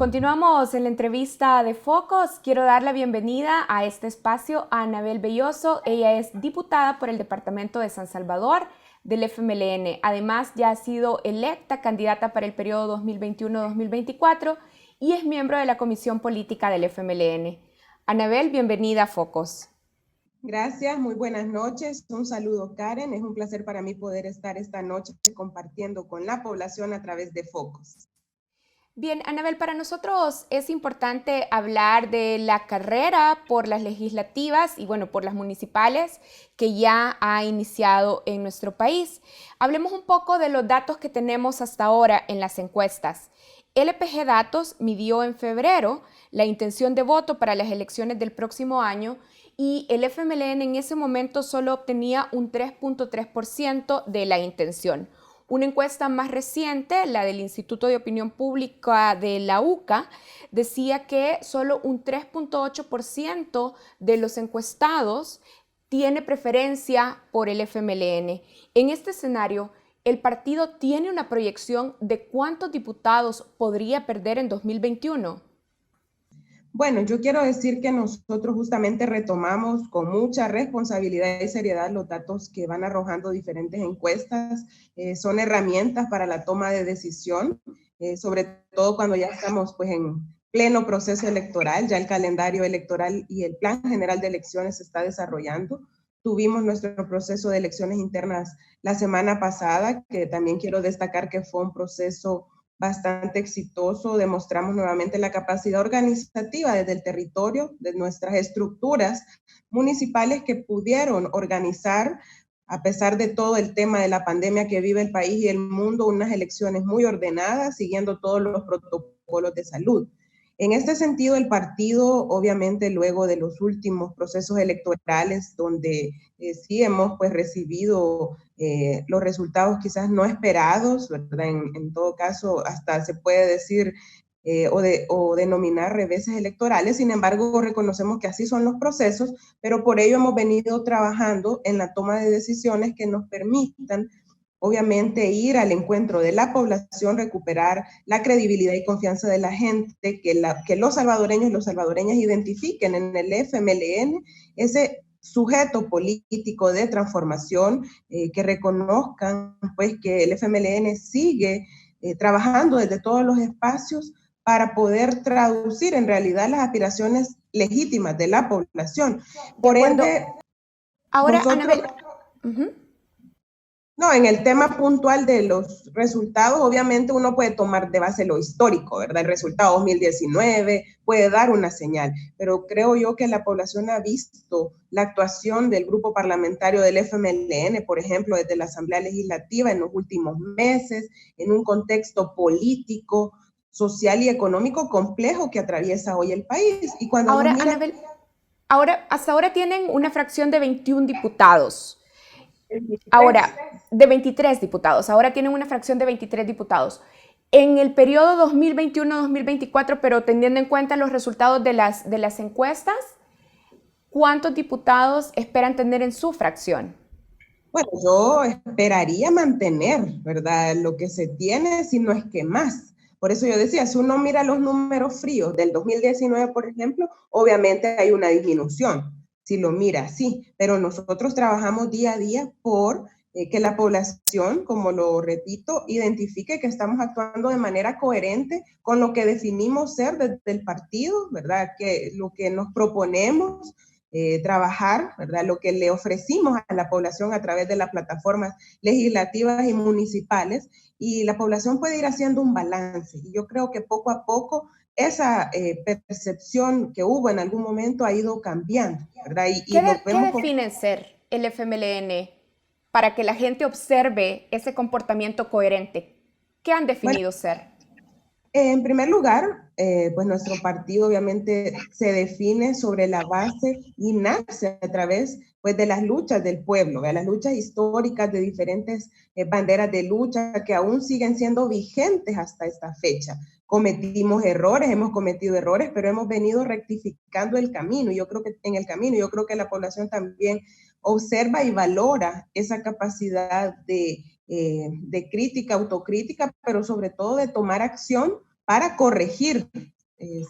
Continuamos en la entrevista de Focos. Quiero dar la bienvenida a este espacio a Anabel Belloso. Ella es diputada por el departamento de San Salvador del FMLN. Además, ya ha sido electa candidata para el periodo 2021-2024 y es miembro de la Comisión Política del FMLN. Anabel, bienvenida a Focos. Gracias, muy buenas noches. Un saludo, Karen. Es un placer para mí poder estar esta noche compartiendo con la población a través de Focos. Bien, Anabel, para nosotros es importante hablar de la carrera por las legislativas y, bueno, por las municipales que ya ha iniciado en nuestro país. Hablemos un poco de los datos que tenemos hasta ahora en las encuestas. LPG Datos midió en febrero la intención de voto para las elecciones del próximo año y el FMLN en ese momento solo obtenía un 3.3% de la intención. Una encuesta más reciente, la del Instituto de Opinión Pública de la UCA, decía que solo un 3.8% de los encuestados tiene preferencia por el FMLN. En este escenario, ¿el partido tiene una proyección de cuántos diputados podría perder en 2021? Bueno, yo quiero decir que nosotros justamente retomamos con mucha responsabilidad y seriedad los datos que van arrojando diferentes encuestas. Son herramientas para la toma de decisión, sobre todo cuando ya estamos pues en pleno proceso electoral, ya el calendario electoral y el plan general de elecciones se está desarrollando. Tuvimos nuestro proceso de elecciones internas la semana pasada, que también quiero destacar que fue un proceso bastante exitoso. Demostramos nuevamente la capacidad organizativa desde el territorio, de nuestras estructuras municipales que pudieron organizar, a pesar de todo el tema de la pandemia que vive el país y el mundo, unas elecciones muy ordenadas, siguiendo todos los protocolos de salud. En este sentido, el partido, obviamente, luego de los últimos procesos electorales, donde sí hemos pues recibido los resultados quizás no esperados, ¿verdad? En todo caso, hasta se puede decir o denominar reveses electorales. Sin embargo, reconocemos que así son los procesos, pero por ello hemos venido trabajando en la toma de decisiones que nos permitan obviamente ir al encuentro de la población, recuperar la credibilidad y confianza de la gente, que los salvadoreños y las salvadoreñas identifiquen en el FMLN ese sujeto político de transformación, que reconozcan pues que el FMLN sigue trabajando desde todos los espacios para poder traducir en realidad las aspiraciones legítimas de la población. Por ende, ahora, nosotros... Anabel, No, en el tema puntual de los resultados, obviamente uno puede tomar de base lo histórico, ¿verdad? El resultado 2019 puede dar una señal, pero creo yo que la población ha visto la actuación del grupo parlamentario del FMLN, por ejemplo, desde la Asamblea Legislativa en los últimos meses, en un contexto político, social y económico complejo que atraviesa hoy el país. Y cuando ahora, nos miran... Anabel, hasta ahora tienen una fracción de 21 diputados. Ahora, de 23 diputados. Ahora tienen una fracción de 23 diputados. En el periodo 2021-2024, pero teniendo en cuenta los resultados de las encuestas, ¿cuántos diputados esperan tener en su fracción? Bueno, yo esperaría mantener, ¿verdad? Lo que se tiene, si no es que más. Por eso yo decía, si uno mira los números fríos del 2019, por ejemplo, obviamente hay una disminución, si lo mira así, pero nosotros trabajamos día a día por que la población, como lo repito, identifique que estamos actuando de manera coherente con lo que definimos ser desde el partido, ¿verdad? Que lo que nos proponemos trabajar, ¿verdad? Lo que le ofrecimos a la población a través de las plataformas legislativas y municipales, y la población puede ir haciendo un balance. Y yo creo que poco a poco esa percepción que hubo en algún momento ha ido cambiando, ¿verdad? ¿Qué define ser el FMLN para que la gente observe ese comportamiento coherente? ¿Qué han definido ser? En primer lugar, pues nuestro partido obviamente se define sobre la base y nace a través pues, de las luchas del pueblo, de las luchas históricas de diferentes banderas de lucha que aún siguen siendo vigentes hasta esta fecha. Cometimos errores, hemos cometido errores, pero hemos venido rectificando el camino. Yo creo que en el camino, yo creo que la población también observa y valora esa capacidad de crítica, autocrítica, pero sobre todo de tomar acción para corregir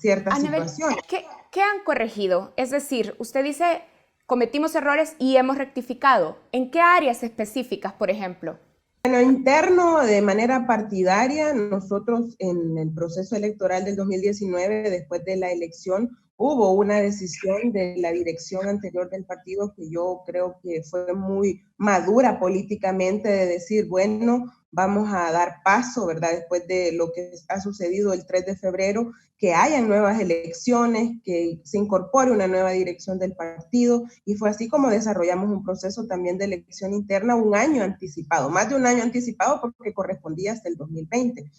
ciertas Anabel, situaciones. ¿qué han corregido? Es decir, usted dice, cometimos errores y hemos rectificado. ¿En qué áreas específicas, por ejemplo? En lo interno, de manera partidaria, nosotros en el proceso electoral del 2019, después de la elección, hubo una decisión de la dirección anterior del partido que yo creo que fue muy madura políticamente, de decir, bueno, vamos a dar paso, ¿verdad? Después de lo que ha sucedido el 3 de febrero, que hayan nuevas elecciones, que se incorpore una nueva dirección del partido, y fue así como desarrollamos un proceso también de elección interna un año anticipado, más de un año anticipado porque correspondía hasta el 2020.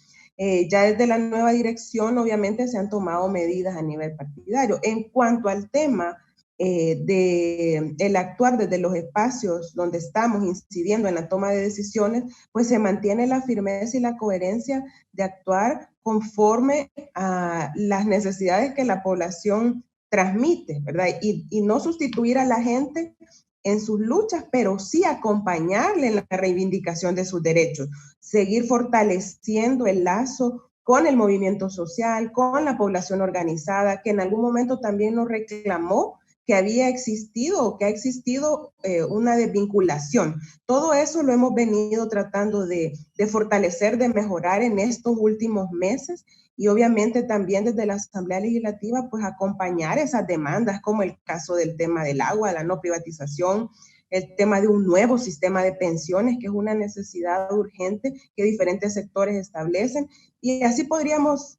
Ya desde la nueva dirección, obviamente, se han tomado medidas a nivel partidario. En cuanto al tema de el actuar desde los espacios donde estamos incidiendo en la toma de decisiones, pues se mantiene la firmeza y la coherencia de actuar conforme a las necesidades que la población transmite, ¿verdad? Y no sustituir a la gente en sus luchas, pero sí acompañarle en la reivindicación de sus derechos, seguir fortaleciendo el lazo con el movimiento social, con la población organizada, que en algún momento también nos reclamó que había existido o que ha existido una desvinculación. Todo eso lo hemos venido tratando de fortalecer, de mejorar en estos últimos meses, y obviamente también desde la Asamblea Legislativa, pues acompañar esas demandas, como el caso del tema del agua, la no privatización, el tema de un nuevo sistema de pensiones, que es una necesidad urgente que diferentes sectores establecen, y así podríamos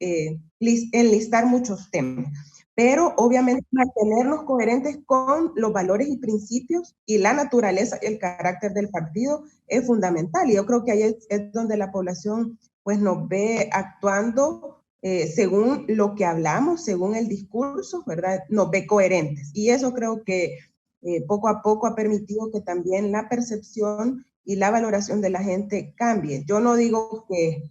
enlistar muchos temas. Pero obviamente mantenernos coherentes con los valores y principios y la naturaleza y el carácter del partido es fundamental. Y yo creo que ahí es donde la población pues nos ve actuando según lo que hablamos, según el discurso, ¿verdad? Nos ve coherentes. Y eso creo que poco a poco ha permitido que también la percepción y la valoración de la gente cambie. Yo no digo que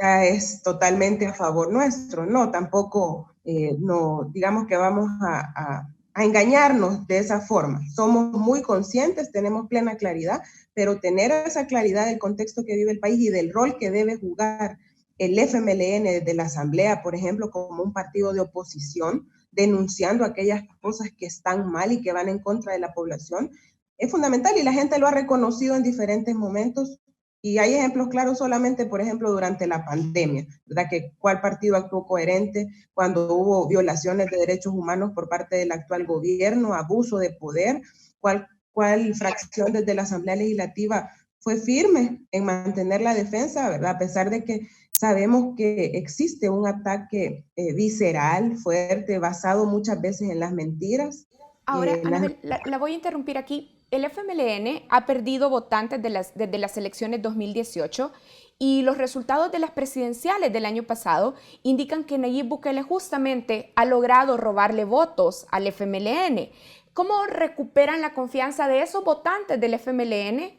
ya es totalmente a favor nuestro, no, tampoco, no, digamos que vamos a engañarnos de esa forma. Somos muy conscientes, tenemos plena claridad, pero tener esa claridad del contexto que vive el país y del rol que debe jugar el FMLN de la Asamblea, por ejemplo, como un partido de oposición, denunciando aquellas cosas que están mal y que van en contra de la población, es fundamental, y la gente lo ha reconocido en diferentes momentos. Y hay ejemplos claros solamente, por ejemplo, durante la pandemia, ¿verdad? Que cuál partido actuó coherente cuando hubo violaciones de derechos humanos por parte del actual gobierno, abuso de poder, cuál fracción desde la Asamblea Legislativa fue firme en mantener la defensa, ¿verdad? A pesar de que sabemos que existe un ataque visceral, fuerte, basado muchas veces en las mentiras. Ahora, Anabel, la voy a interrumpir aquí. El FMLN ha perdido votantes desde las elecciones 2018 y los resultados de las presidenciales del año pasado indican que Nayib Bukele justamente ha logrado robarle votos al FMLN. ¿Cómo recuperan la confianza de esos votantes del FMLN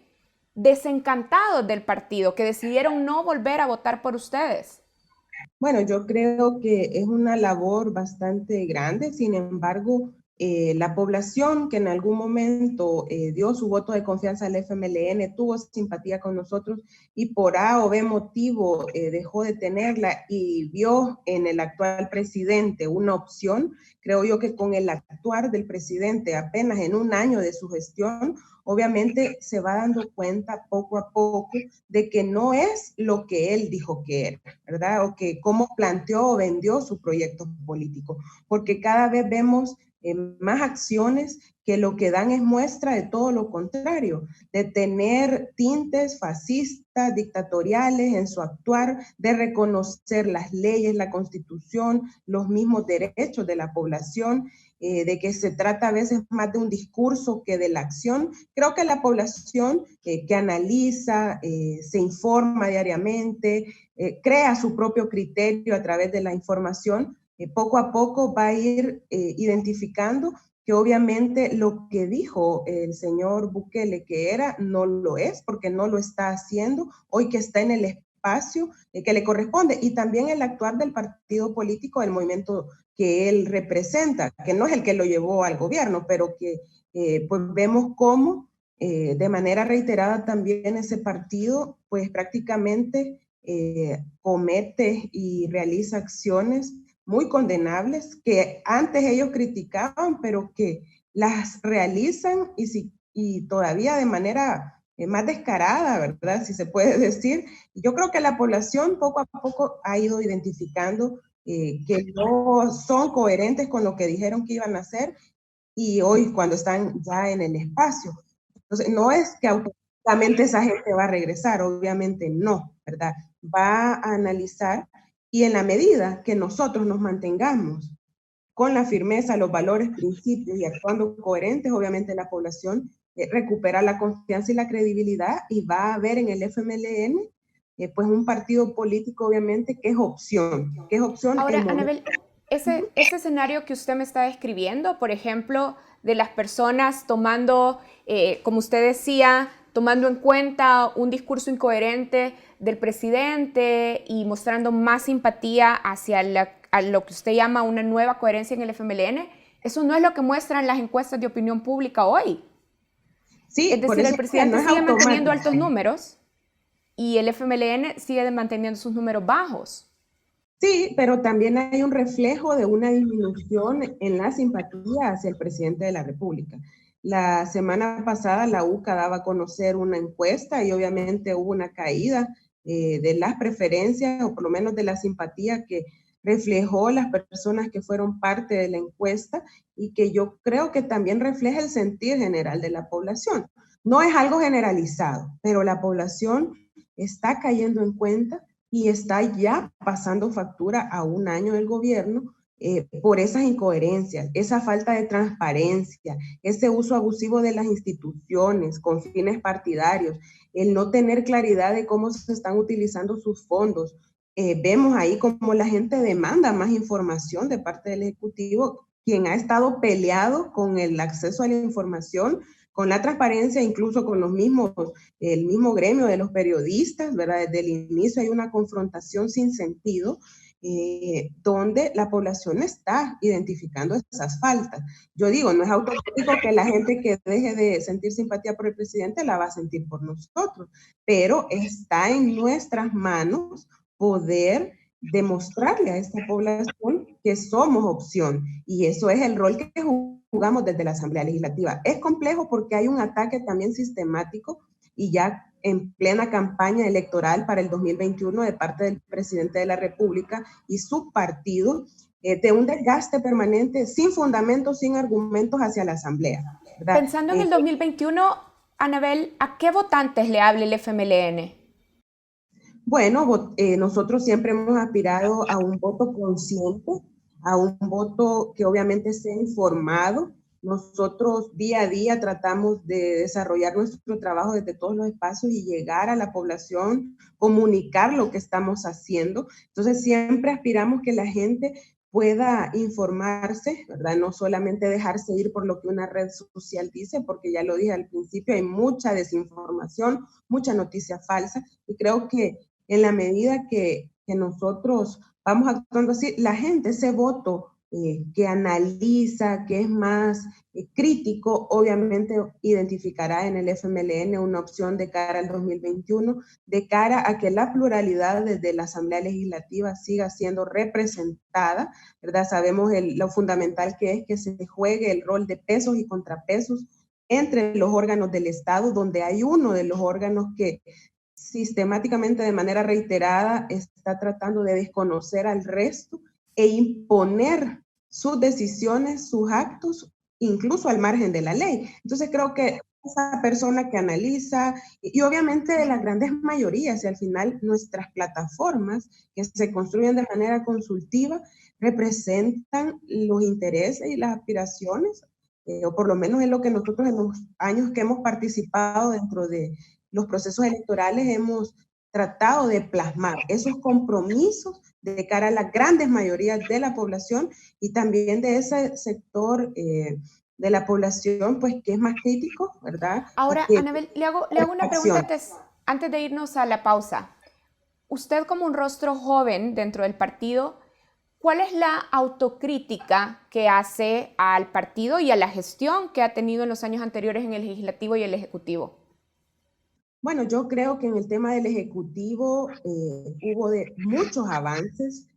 desencantados del partido, que decidieron no volver a votar por ustedes? Bueno, yo creo que es una labor bastante grande. Sin embargo, la población que en algún momento dio su voto de confianza al FMLN, tuvo simpatía con nosotros y por A o B motivo dejó de tenerla y vio en el actual presidente una opción. Creo yo que con el actuar del presidente apenas en un año de su gestión, obviamente se va dando cuenta poco a poco de que no es lo que él dijo que era, ¿verdad? O que cómo planteó o vendió su proyecto político, porque cada vez vemos más acciones que lo que dan es muestra de todo lo contrario, de tener tintes fascistas, dictatoriales en su actuar, de reconocer las leyes, la constitución, los mismos derechos de la población, de que se trata a veces más de un discurso que de la acción. Creo que la población que analiza, se informa diariamente, crea su propio criterio a través de la información, poco a poco va a ir identificando que obviamente lo que dijo el señor Bukele que era, no lo es, porque no lo está haciendo, hoy que está en el espacio que le corresponde, y también el actuar del partido político, del movimiento que él representa, que no es el que lo llevó al gobierno, pero que pues vemos cómo de manera reiterada también ese partido pues prácticamente comete y realiza acciones muy condenables que antes ellos criticaban, pero que las realizan y todavía de manera más descarada, ¿verdad? Si se puede decir. Yo creo que la población poco a poco ha ido identificando que no son coherentes con lo que dijeron que iban a hacer y hoy cuando están ya en el espacio. Entonces, no es que automáticamente esa gente va a regresar, obviamente no, ¿verdad? Va a analizar y en la medida que nosotros nos mantengamos con la firmeza, los valores, principios y actuando coherentes, obviamente la población recupera la confianza y la credibilidad y va a ver en el FMLN pues un partido político obviamente que es opción Ahora, en momentos. Anabel, ese escenario que usted me está describiendo, por ejemplo, de las personas tomando, como usted decía, tomando en cuenta un discurso incoherente del presidente y mostrando más simpatía hacia a lo que usted llama una nueva coherencia en el FMLN, eso no es lo que muestran las encuestas de opinión pública hoy. Es Sí, por decir, el eso no presidente es sigue manteniendo automático. altos números y el FMLN sigue manteniendo sus números bajos. Sí, pero también hay un reflejo de una disminución en la simpatía hacia el presidente de la República. La semana pasada la UCA daba a conocer una encuesta y obviamente hubo una caída de las preferencias o por lo menos de la simpatía que reflejó las personas que fueron parte de la encuesta y que yo creo que también refleja el sentir general de la población. No es algo generalizado, pero la población está cayendo en cuenta y está ya pasando factura a un año del gobierno por esas incoherencias, esa falta de transparencia, ese uso abusivo de las instituciones con fines partidarios, el no tener claridad de cómo se están utilizando sus fondos. Vemos ahí cómo la gente demanda más información de parte del Ejecutivo, quien ha estado peleado con el acceso a la información, con la transparencia, incluso con el mismo gremio de los periodistas, ¿verdad? Desde el inicio hay una confrontación sin sentido, donde la población está identificando esas faltas. Yo digo, no es automático que la gente que deje de sentir simpatía por el presidente la va a sentir por nosotros, pero está en nuestras manos poder demostrarle a esta población que somos opción y eso es el rol que jugamos desde la Asamblea Legislativa. Es complejo porque hay un ataque también sistemático y ya en plena campaña electoral para el 2021 de parte del presidente de la República y su partido de un desgaste permanente sin fundamentos, sin argumentos hacia la Asamblea, ¿verdad? Pensando en el 2021, Anabel, ¿a qué votantes le habla el FMLN? Bueno, nosotros siempre hemos aspirado a un voto consciente, a un voto que obviamente sea informado. Nosotros día a día tratamos de desarrollar nuestro trabajo desde todos los espacios y llegar a la población, comunicar lo que estamos haciendo. Entonces siempre aspiramos que la gente pueda informarse, ¿verdad? No solamente dejarse ir por lo que una red social dice, porque ya lo dije al principio, hay mucha desinformación, mucha noticia falsa, y creo que en la medida que nosotros vamos actuando así, la gente, ese voto que analiza, que es más crítico, obviamente identificará en el FMLN una opción de cara al 2021, de cara a que la pluralidad desde la Asamblea Legislativa siga siendo representada, ¿verdad? Sabemos lo fundamental que es que se juegue el rol de pesos y contrapesos entre los órganos del Estado, donde hay uno de los órganos que sistemáticamente, de manera reiterada, está tratando de desconocer al resto e imponer sus decisiones, sus actos, incluso al margen de la ley. Entonces creo que esa persona que analiza, y obviamente de las grandes mayorías, y al final nuestras plataformas que se construyen de manera consultiva, representan los intereses y las aspiraciones, o por lo menos es lo que nosotros en los años que hemos participado dentro de los procesos electorales hemos tratado de plasmar esos compromisos de cara a las grandes mayorías de la población y también de ese sector de la población pues que es más crítico, ¿verdad? Y Ahora, que Anabel, le hago una pregunta acción. antes de irnos a la pausa. Usted como un rostro joven dentro del partido, ¿cuál es la autocrítica que hace al partido y a la gestión que ha tenido en los años anteriores en el legislativo y el ejecutivo? Bueno, yo creo que en el tema del Ejecutivo hubo muchos avances.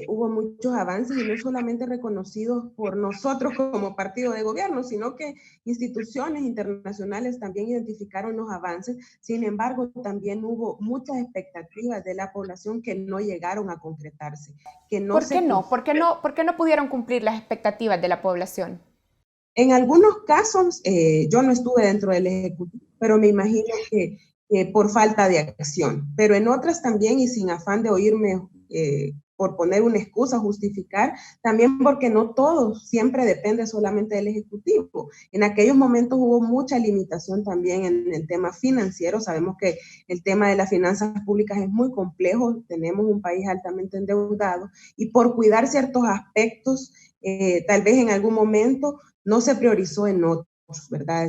hubo muchos avances y no solamente reconocidos por nosotros como partido de gobierno, sino que instituciones internacionales también identificaron los avances. Sin embargo, también hubo muchas expectativas de la población que no llegaron a concretarse, que no ¿Por qué se no? cumplieron. ¿Por qué no pudieron cumplir las expectativas de la población? En algunos casos, yo no estuve dentro del Ejecutivo, pero me imagino que por falta de acción. Pero en otras también, y sin afán de oírme por poner una excusa, justificar, también porque no todo siempre depende solamente del Ejecutivo. En aquellos momentos hubo mucha limitación también en el tema financiero. Sabemos que el tema de las finanzas públicas es muy complejo, tenemos un país altamente endeudado y por cuidar ciertos aspectos, tal vez en algún momento no se priorizó en otros, ¿verdad?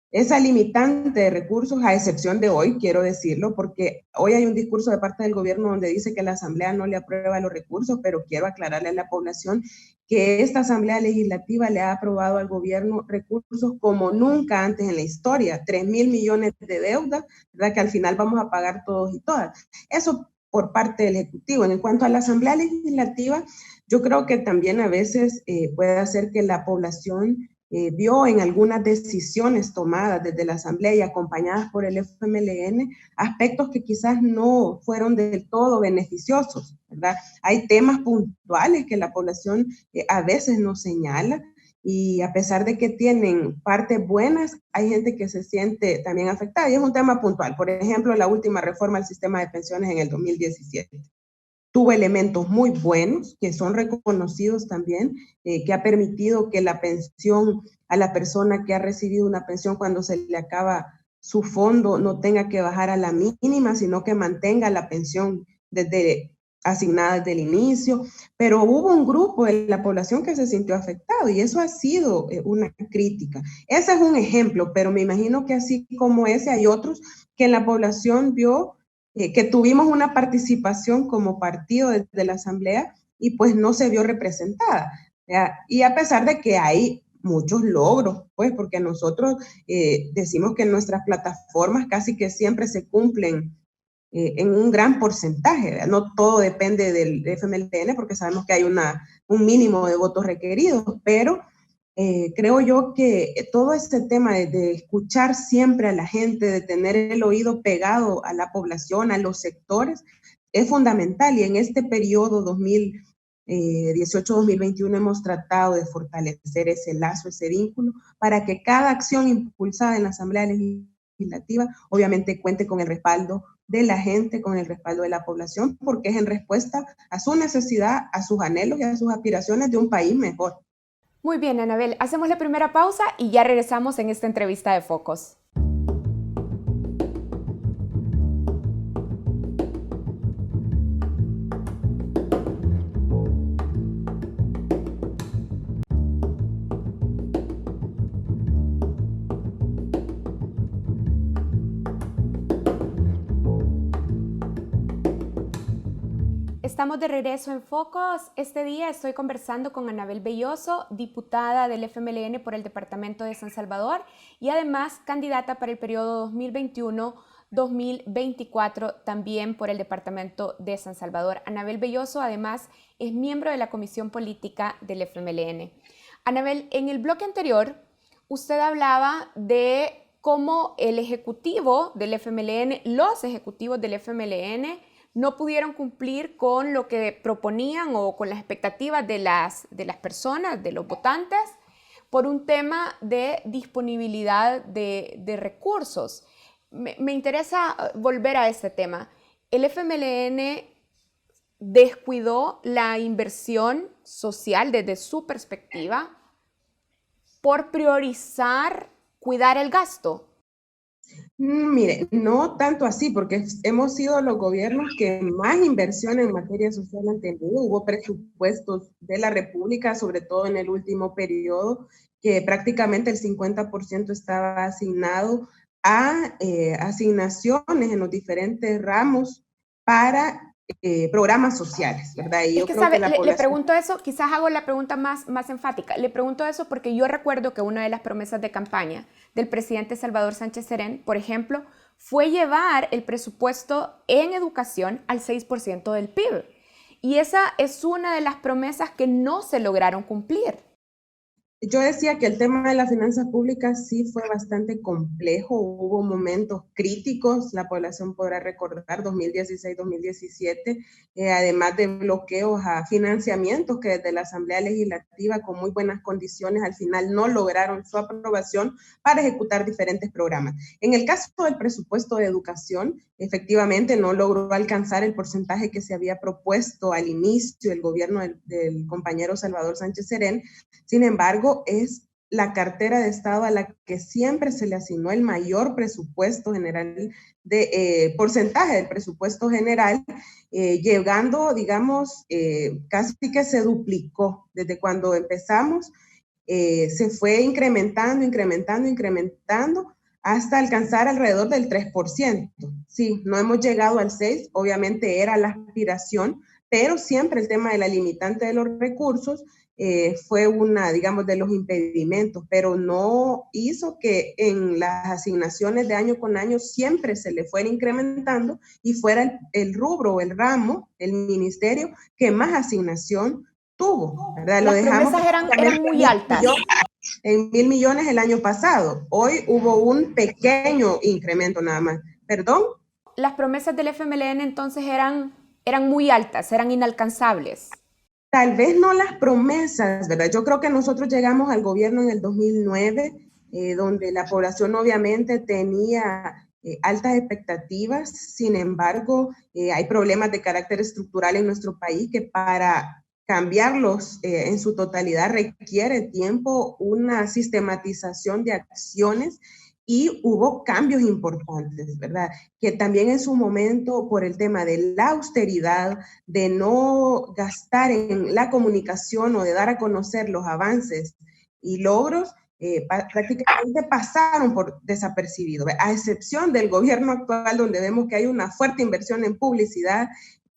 Esa limitante de recursos, a excepción de hoy, quiero decirlo, porque hoy hay un discurso de parte del gobierno donde dice que la Asamblea no le aprueba los recursos, pero quiero aclararle a la población que esta Asamblea Legislativa le ha aprobado al gobierno recursos como nunca antes en la historia, 3,000 millones de deuda, ¿verdad? Que al final vamos a pagar todos y todas. Eso por parte del Ejecutivo. En cuanto a la Asamblea Legislativa, yo creo que también a veces puede hacer que la población vio en algunas decisiones tomadas desde la Asamblea y acompañadas por el FMLN aspectos que quizás no fueron del todo beneficiosos, ¿verdad? Hay temas puntuales que la población a veces no señala y a pesar de que tienen partes buenas, hay gente que se siente también afectada y es un tema puntual. Por ejemplo, la última reforma al sistema de pensiones en el 2017 tuvo elementos muy buenos que son reconocidos también, que ha permitido que la pensión a la persona que ha recibido una pensión cuando se le acaba su fondo no tenga que bajar a la mínima, sino que mantenga la pensión asignada desde el inicio, pero hubo un grupo de la población que se sintió afectado y eso ha sido una crítica. Ese es un ejemplo, pero me imagino que así como ese hay otros que la población vio que tuvimos una participación como partido desde la Asamblea y pues no se vio representada. ¿Ya? Y a pesar de que hay muchos logros, pues porque nosotros decimos que nuestras plataformas casi que siempre se cumplen en un gran porcentaje, ¿verdad? No todo depende del FMLN porque sabemos que hay un mínimo de votos requeridos, pero creo yo que todo este tema de escuchar siempre a la gente, de tener el oído pegado a la población, a los sectores, es fundamental y en este periodo 2018-2021 hemos tratado de fortalecer ese lazo, ese vínculo, para que cada acción impulsada en la Asamblea Legislativa obviamente cuente con el respaldo de la gente, con el respaldo de la población, porque es en respuesta a su necesidad, a sus anhelos y a sus aspiraciones de un país mejor. Muy bien, Anabel, hacemos la primera pausa y ya regresamos en esta entrevista de Focos. Estamos de regreso en Focos. Este día estoy conversando con Anabel Belloso, diputada del FMLN por el departamento de San Salvador y además candidata para el periodo 2021-2024 también por el departamento de San Salvador. Anabel Belloso además es miembro de la comisión política del FMLN. Anabel, en el bloque anterior usted hablaba de cómo el ejecutivo del FMLN, los ejecutivos del FMLN, no pudieron cumplir con lo que proponían o con las expectativas de las personas, de los votantes, por un tema de disponibilidad de recursos. Me interesa volver a este tema. El FMLN descuidó la inversión social desde su perspectiva por priorizar cuidar el gasto. Mire, no tanto así, porque hemos sido los gobiernos que más inversión en materia social han tenido. Hubo presupuestos de la República, sobre todo en el último periodo, que prácticamente el 50% estaba asignado a asignaciones en los diferentes ramos para programas sociales, ¿verdad? Y Es yo que, creo que ¿sabe? la Le población... pregunto eso, quizás hago la pregunta más enfática. Le pregunto eso porque yo recuerdo que una de las promesas de campaña del presidente Salvador Sánchez Serén, por ejemplo, fue llevar el presupuesto en educación al 6% del PIB. Y esa es una de las promesas que no se lograron cumplir. Yo decía que el tema de las finanzas públicas sí fue bastante complejo, hubo momentos críticos, la población podrá recordar 2016-2017, además de bloqueos a financiamientos que desde la Asamblea Legislativa con muy buenas condiciones al final no lograron su aprobación para ejecutar diferentes programas. En el caso del presupuesto de educación, efectivamente no logró alcanzar el porcentaje que se había propuesto al inicio el gobierno del compañero Salvador Sánchez Serén. Sin embargo, es la cartera de Estado a la que siempre se le asignó el mayor presupuesto general, porcentaje del presupuesto general, llegando, digamos, casi que se duplicó desde cuando empezamos, se fue incrementando hasta alcanzar alrededor del 3%. Sí, no hemos llegado al 6%, obviamente era la aspiración, pero siempre el tema de la limitante de los recursos fue una, digamos, de los impedimentos, pero no hizo que en las asignaciones de año con año siempre se le fuera incrementando y fuera el rubro, el ramo, el ministerio que más asignación tuvo, ¿verdad? Las promesas eran muy altas. En 1.000 millones el año pasado. Hoy hubo un pequeño incremento nada más. ¿Perdón? Las promesas del FMLN entonces eran muy altas, eran inalcanzables. Tal vez no las promesas, ¿verdad? Yo creo que nosotros llegamos al gobierno en el 2009, donde la población obviamente tenía altas expectativas. Sin embargo, hay problemas de carácter estructural en nuestro país que para cambiarlos en su totalidad requiere tiempo, una sistematización de acciones y hubo cambios importantes, ¿verdad? Que también en su momento, por el tema de la austeridad, de no gastar en la comunicación o de dar a conocer los avances y logros, prácticamente pasaron por desapercibidos, a excepción del gobierno actual, donde vemos que hay una fuerte inversión en publicidad,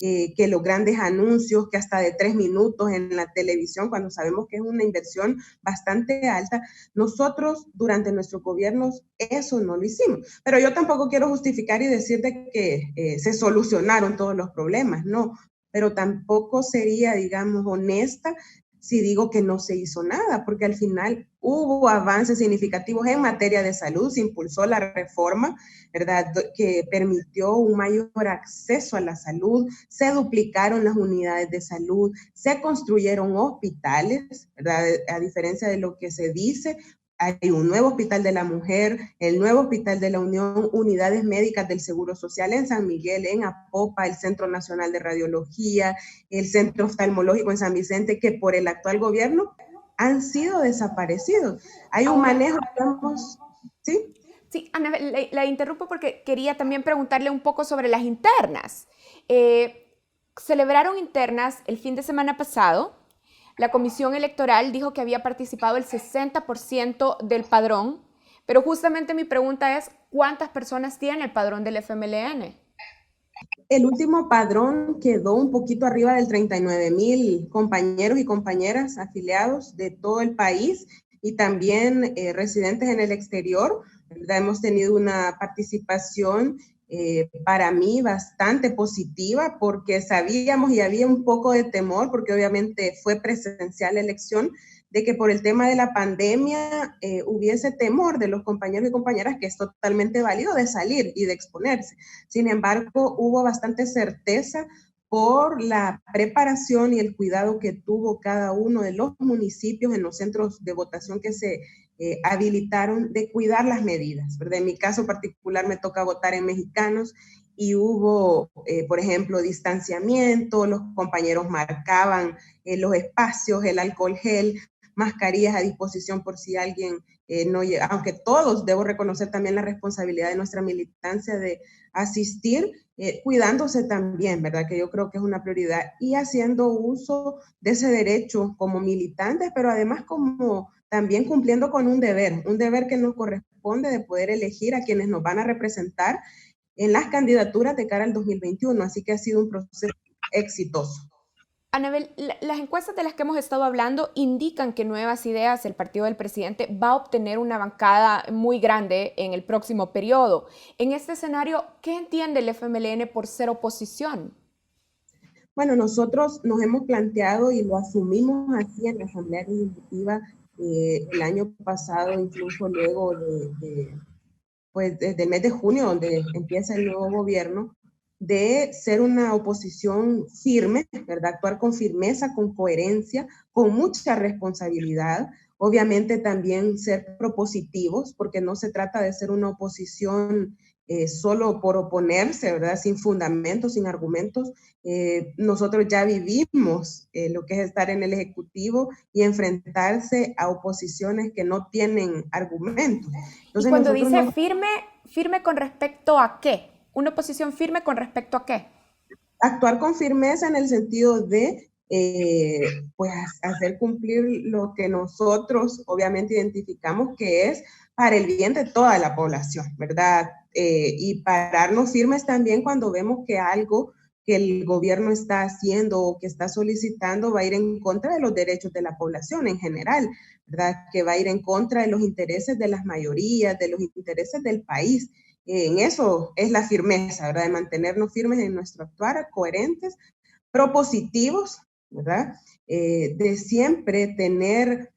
que los grandes anuncios, que hasta de 3 minutos en la televisión, cuando sabemos que es una inversión bastante alta, nosotros durante nuestros gobiernos eso no lo hicimos. Pero yo tampoco quiero justificar y decirte que se solucionaron todos los problemas, no, pero tampoco sería, digamos, honesta si digo que no se hizo nada, porque al final hubo avances significativos en materia de salud, se impulsó la reforma, ¿verdad?, que permitió un mayor acceso a la salud, se duplicaron las unidades de salud, se construyeron hospitales, ¿verdad?, a diferencia de lo que se dice. Hay un nuevo hospital de la mujer, el nuevo hospital de la Unión, unidades médicas del Seguro Social en San Miguel, en Apopa, el Centro Nacional de Radiología, el Centro Oftalmológico en San Vicente, que por el actual gobierno han sido desaparecidos. Hay un manejo, digamos, ¿sí? Sí, Ana, la interrumpo porque quería también preguntarle un poco sobre las internas. Celebraron internas el fin de semana pasado. La Comisión Electoral dijo que había participado el 60% del padrón, pero justamente mi pregunta es, ¿cuántas personas tiene el padrón del FMLN? El último padrón quedó un poquito arriba del 39,000 compañeros y compañeras afiliados de todo el país y también residentes en el exterior. ¿Verdad? Hemos tenido una participación para mí bastante positiva porque sabíamos y había un poco de temor porque obviamente fue presencial la elección, de que por el tema de la pandemia hubiese temor de los compañeros y compañeras, que es totalmente válido, de salir y de exponerse. Sin embargo, hubo bastante certeza por la preparación y el cuidado que tuvo cada uno de los municipios en los centros de votación que se habilitaron de cuidar las medidas, ¿verdad? En mi caso particular me toca votar en Mexicanos y hubo, por ejemplo, distanciamiento, los compañeros marcaban los espacios, el alcohol gel, mascarillas a disposición por si alguien no llega, aunque todos, debo reconocer también la responsabilidad de nuestra militancia de asistir, cuidándose también, ¿verdad? Que yo creo que es una prioridad y haciendo uso de ese derecho como militantes, pero además como también cumpliendo con un deber que nos corresponde de poder elegir a quienes nos van a representar en las candidaturas de cara al 2021, así que ha sido un proceso exitoso. Anabel, las encuestas de las que hemos estado hablando indican que Nuevas Ideas, el partido del presidente, va a obtener una bancada muy grande en el próximo periodo. En este escenario, ¿qué entiende el FMLN por ser oposición? Bueno, nosotros nos hemos planteado y lo asumimos así en la Asamblea Legislativa el año pasado, incluso luego pues desde el mes de junio, donde empieza el nuevo gobierno, de ser una oposición firme, ¿verdad? Actuar con firmeza, con coherencia, con mucha responsabilidad. Obviamente también ser propositivos, porque no se trata de ser una oposición solo por oponerse, ¿verdad? Sin fundamentos, sin argumentos. Nosotros ya vivimos lo que es estar en el Ejecutivo y enfrentarse a oposiciones que no tienen argumentos. Y Entonces cuando nosotros dice nos firme, ¿firme con respecto a qué? ¿Una posición firme con respecto a qué? actuar con firmeza en el sentido de pues hacer cumplir lo que nosotros obviamente identificamos que es para el bien de toda la población, ¿verdad? Y pararnos firmes también cuando vemos que algo que el gobierno está haciendo o que está solicitando va a ir en contra de los derechos de la población en general, ¿verdad? Que va a ir en contra de los intereses de las mayorías, de los intereses del país. En eso es la firmeza, ¿verdad? De mantenernos firmes en nuestro actuar, coherentes, propositivos, ¿verdad? De siempre tener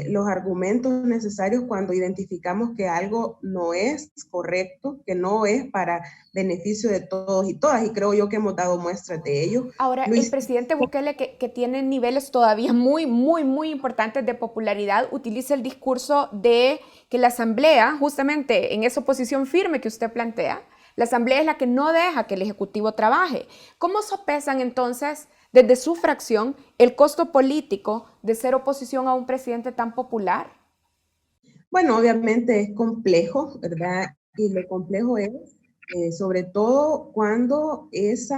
los argumentos necesarios cuando identificamos que algo no es correcto, que no es para beneficio de todos y todas, y creo yo que hemos dado muestras de ello. Ahora, el Luis, presidente Bukele, que tiene niveles todavía muy importantes de popularidad, utiliza el discurso de que la Asamblea, justamente en esa oposición firme que usted plantea, la Asamblea es la que no deja que el Ejecutivo trabaje. ¿Cómo sopesan entonces desde su fracción el costo político de ser oposición a un presidente tan popular? bueno, obviamente es complejo, ¿verdad? Y lo complejo es, sobre todo cuando ese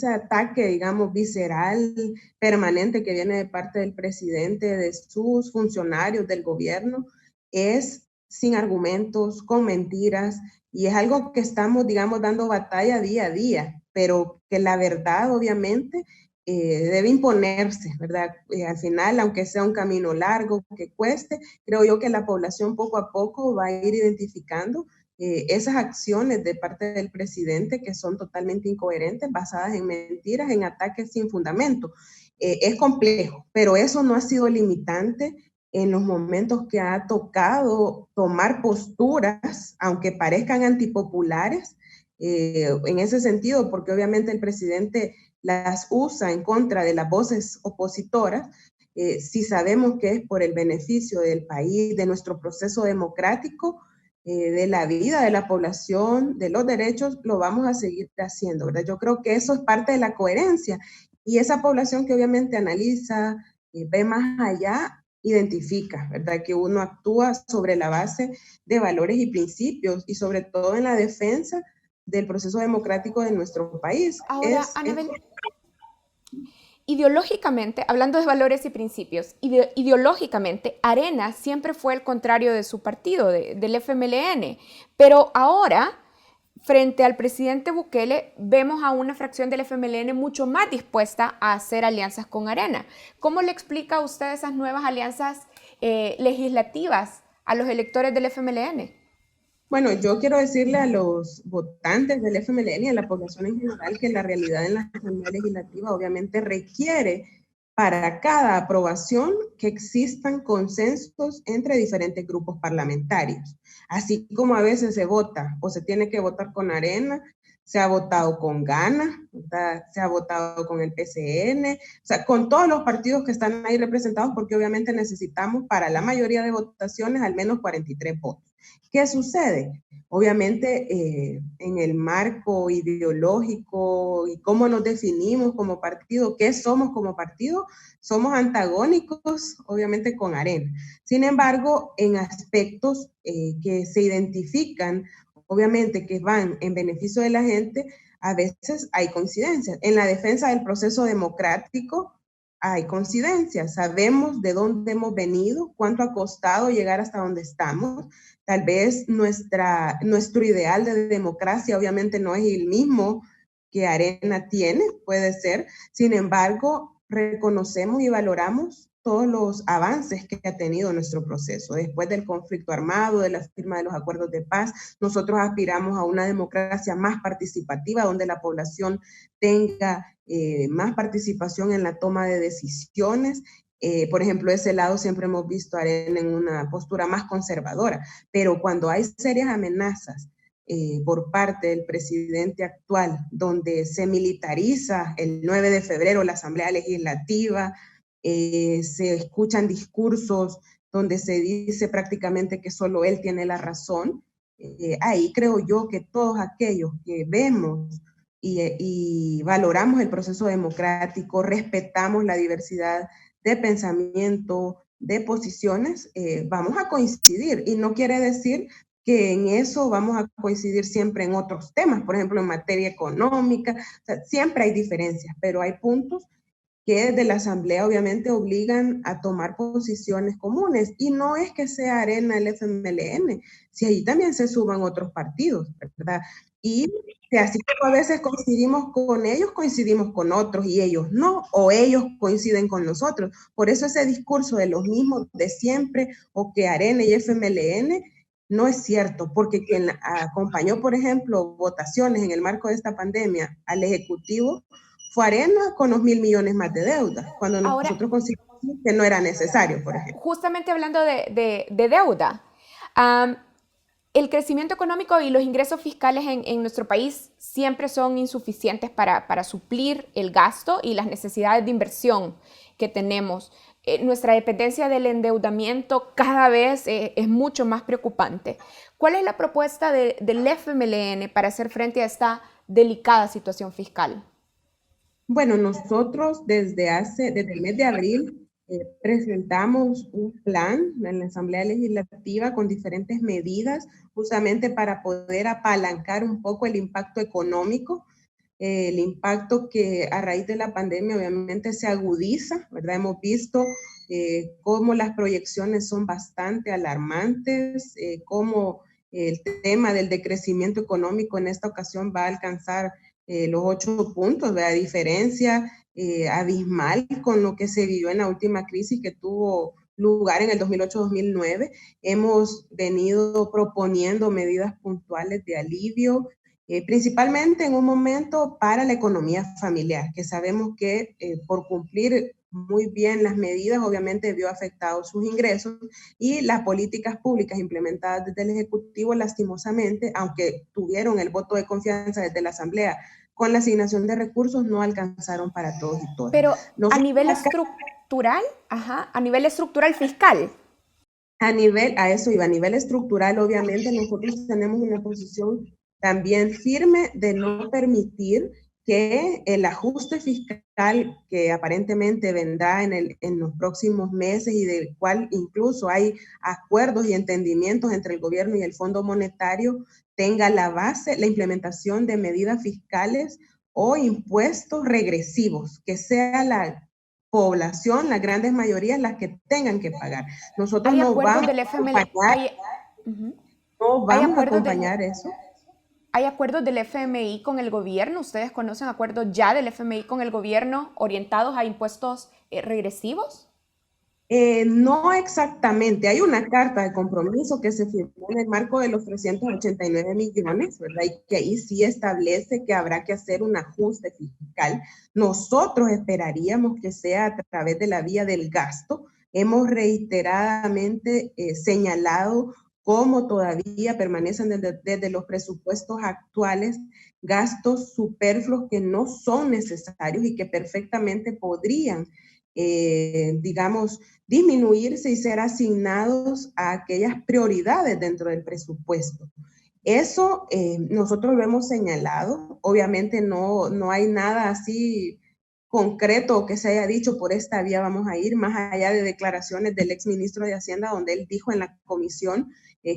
ataque, digamos, visceral, permanente que viene de parte del presidente, de sus funcionarios, del gobierno, es sin argumentos, con mentiras, y es algo que estamos, digamos, dando batalla día a día, pero que la verdad, obviamente, debe imponerse, ¿verdad? Al final, aunque sea un camino largo, que cueste, creo yo que la población poco a poco va a ir identificando esas acciones de parte del presidente que son totalmente incoherentes, basadas en mentiras, en ataques sin fundamento. Es complejo, pero eso no ha sido limitante en los momentos que ha tocado tomar posturas, aunque parezcan antipopulares, en ese sentido, porque obviamente el presidente las usa en contra de las voces opositoras, si sabemos que es por el beneficio del país, de nuestro proceso democrático, de la vida de la población, de los derechos, lo vamos a seguir haciendo, ¿verdad? Yo creo que eso es parte de la coherencia y esa población que obviamente analiza, ve más allá, identifica, ¿verdad? Que uno actúa sobre la base de valores y principios y sobre todo en la defensa del proceso democrático de nuestro país. Ahora, Anabel, ideológicamente, hablando de valores y principios, ideológicamente, Arena siempre fue el contrario de su partido, del FMLN, pero ahora, frente al presidente Bukele, vemos a una fracción del FMLN mucho más dispuesta a hacer alianzas con Arena. ¿Cómo le explica a usted esas nuevas alianzas legislativas a los electores del FMLN? Bueno, yo quiero decirle a los votantes del FMLN y a la población en general que la realidad en la Asamblea Legislativa obviamente requiere para cada aprobación que existan consensos entre diferentes grupos parlamentarios. Así como a veces se vota o se tiene que votar con Arena, se ha votado con Gana, se ha votado con el PCN, o sea, con todos los partidos que están ahí representados, porque obviamente necesitamos para la mayoría de votaciones al menos 43 votos. ¿Qué sucede? Obviamente, en el marco ideológico y cómo nos definimos como partido, qué somos como partido, somos antagónicos, obviamente, con Arena. Sin embargo, en aspectos que se identifican, obviamente, que van en beneficio de la gente, a veces hay coincidencias. En la defensa del proceso democrático, hay coincidencias. Sabemos de dónde hemos venido, cuánto ha costado llegar hasta donde estamos. Tal vez nuestro ideal de democracia obviamente no es el mismo que Arena tiene, puede ser. Sin embargo, reconocemos y valoramos todos los avances que ha tenido nuestro proceso. Después del conflicto armado, de la firma de los acuerdos de paz, nosotros aspiramos a una democracia más participativa, donde la población tenga más participación en la toma de decisiones. Por ejemplo, ese lado siempre hemos visto a Arena en una postura más conservadora, pero cuando hay serias amenazas por parte del presidente actual, donde se militariza el 9 de febrero la Asamblea Legislativa, se escuchan discursos donde se dice prácticamente que solo él tiene la razón, ahí creo yo que todos aquellos que vemos y valoramos el proceso democrático, respetamos la diversidad de pensamiento, de posiciones, vamos a coincidir. Y no quiere decir que en eso vamos a coincidir siempre en otros temas, por ejemplo, en materia económica. O sea, siempre hay diferencias, pero hay puntos que desde la Asamblea obviamente obligan a tomar posiciones comunes. Y no es que sea Arena el FMLN, si allí también se suban otros partidos, ¿verdad? Y así como a veces coincidimos con otros y ellos no, o ellos coinciden con nosotros. Por eso ese discurso de los mismos de siempre, o que Arena y FMLN, no es cierto, porque quien acompañó, por ejemplo, votaciones en el marco de esta pandemia al Ejecutivo fue Arena con los 1.000 millones más de deuda, cuando Ahora, nosotros consideramos que no era necesario, por ejemplo. justamente hablando de deuda, el crecimiento económico y los ingresos fiscales en nuestro país siempre son insuficientes para suplir el gasto y las necesidades de inversión que tenemos. Nuestra dependencia del endeudamiento cada vez es mucho más preocupante. ¿Cuál es la propuesta del FMLN para hacer frente a esta delicada situación fiscal? Bueno, nosotros desde el mes de abril presentamos un plan en la Asamblea Legislativa con diferentes medidas justamente para poder apalancar un poco el impacto económico, el impacto que a raíz de la pandemia obviamente se agudiza, ¿verdad? Hemos visto cómo las proyecciones son bastante alarmantes, cómo el tema del decrecimiento económico en esta ocasión va a alcanzar los 8 puntos, ¿verdad? Diferencia abismal con lo que se vivió en la última crisis que tuvo lugar en el 2008-2009. Hemos venido proponiendo medidas puntuales de alivio, principalmente en un momento para la economía familiar, que sabemos que por cumplir muy bien las medidas, obviamente vio afectados sus ingresos, y las políticas públicas implementadas desde el Ejecutivo, lastimosamente, aunque tuvieron el voto de confianza desde la Asamblea, con la asignación de recursos no alcanzaron para todos y todas. Pero a Nosotros nivel acá, estructural, a nivel estructural fiscal. a eso iba, a nivel estructural, obviamente nosotros tenemos una posición también firme de no permitir que el ajuste fiscal que aparentemente vendrá en los próximos meses y del cual incluso hay acuerdos y entendimientos entre el gobierno y el Fondo Monetario, tenga la base, la implementación de medidas fiscales o impuestos regresivos, que sea la población, las grandes mayorías, las que tengan que pagar. Nosotros Hay no acuerdos vamos del a FML, acompañar, no hay vamos a acuerdos acompañar eso. ¿Hay acuerdos del FMI con el gobierno? ¿Ustedes conocen acuerdos ya del FMI con el gobierno orientados a impuestos regresivos? No exactamente, hay una carta de compromiso que se firmó en el marco de los 389 millones, ¿verdad? Y que ahí sí establece que habrá que hacer un ajuste fiscal. Nosotros esperaríamos que sea a través de la vía del gasto. Hemos reiteradamente señalado cómo todavía permanecen desde los presupuestos actuales gastos superfluos que no son necesarios y que perfectamente podrían, digamos, disminuirse y ser asignados a aquellas prioridades dentro del presupuesto. Eso nosotros lo hemos señalado. Obviamente no hay nada así concreto que se haya dicho por esta vía vamos a ir, más allá de declaraciones del exministro de Hacienda, donde él dijo en la comisión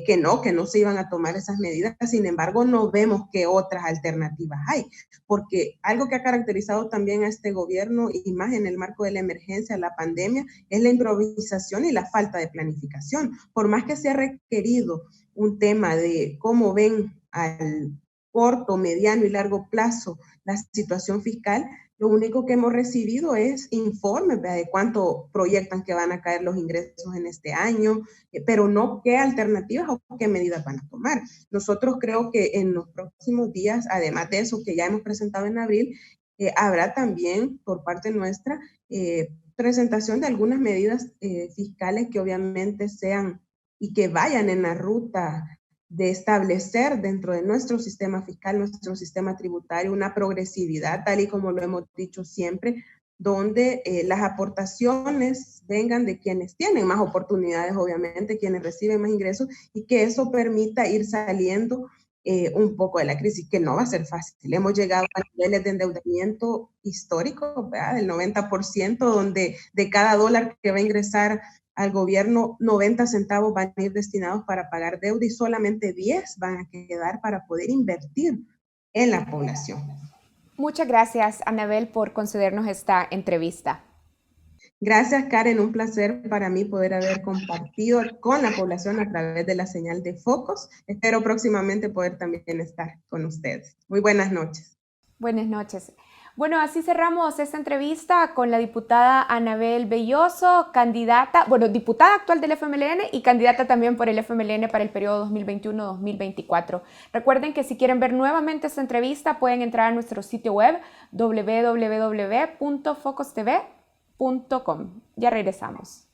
que no se iban a tomar esas medidas. Sin embargo, no vemos qué otras alternativas hay, porque algo que ha caracterizado también a este gobierno, y más en el marco de la emergencia, la pandemia, es la improvisación y la falta de planificación. Por más que se ha requerido un tema de cómo ven al corto, mediano y largo plazo la situación fiscal, lo único que hemos recibido es informes de cuánto proyectan que van a caer los ingresos en este año, pero no qué alternativas o qué medidas van a tomar. Nosotros creo que en los próximos días, además de eso que ya hemos presentado en abril, habrá también por parte nuestra presentación de algunas medidas fiscales que obviamente sean y que vayan en la ruta de establecer dentro de nuestro sistema fiscal, nuestro sistema tributario, una progresividad, tal y como lo hemos dicho siempre, donde las aportaciones vengan de quienes tienen más oportunidades, obviamente, quienes reciben más ingresos, y que eso permita ir saliendo un poco de la crisis, que no va a ser fácil. Hemos llegado a niveles de endeudamiento histórico, ¿verdad? Del 90%, donde de cada dólar que va a ingresar al gobierno, 90 centavos van a ir destinados para pagar deuda y solamente 10 van a quedar para poder invertir en la población. Muchas gracias, Anabel, por concedernos esta entrevista. Gracias, Karen. Un placer para mí poder haber compartido con la población a través de la señal de Focos. Espero próximamente poder también estar con ustedes. Muy buenas noches. Buenas noches. Bueno, así cerramos esta entrevista con la diputada Anabel Belloso, diputada actual del FMLN y candidata también por el FMLN para el periodo 2021-2024. Recuerden que si quieren ver nuevamente esta entrevista pueden entrar a nuestro sitio web www.focostv.com. Ya regresamos.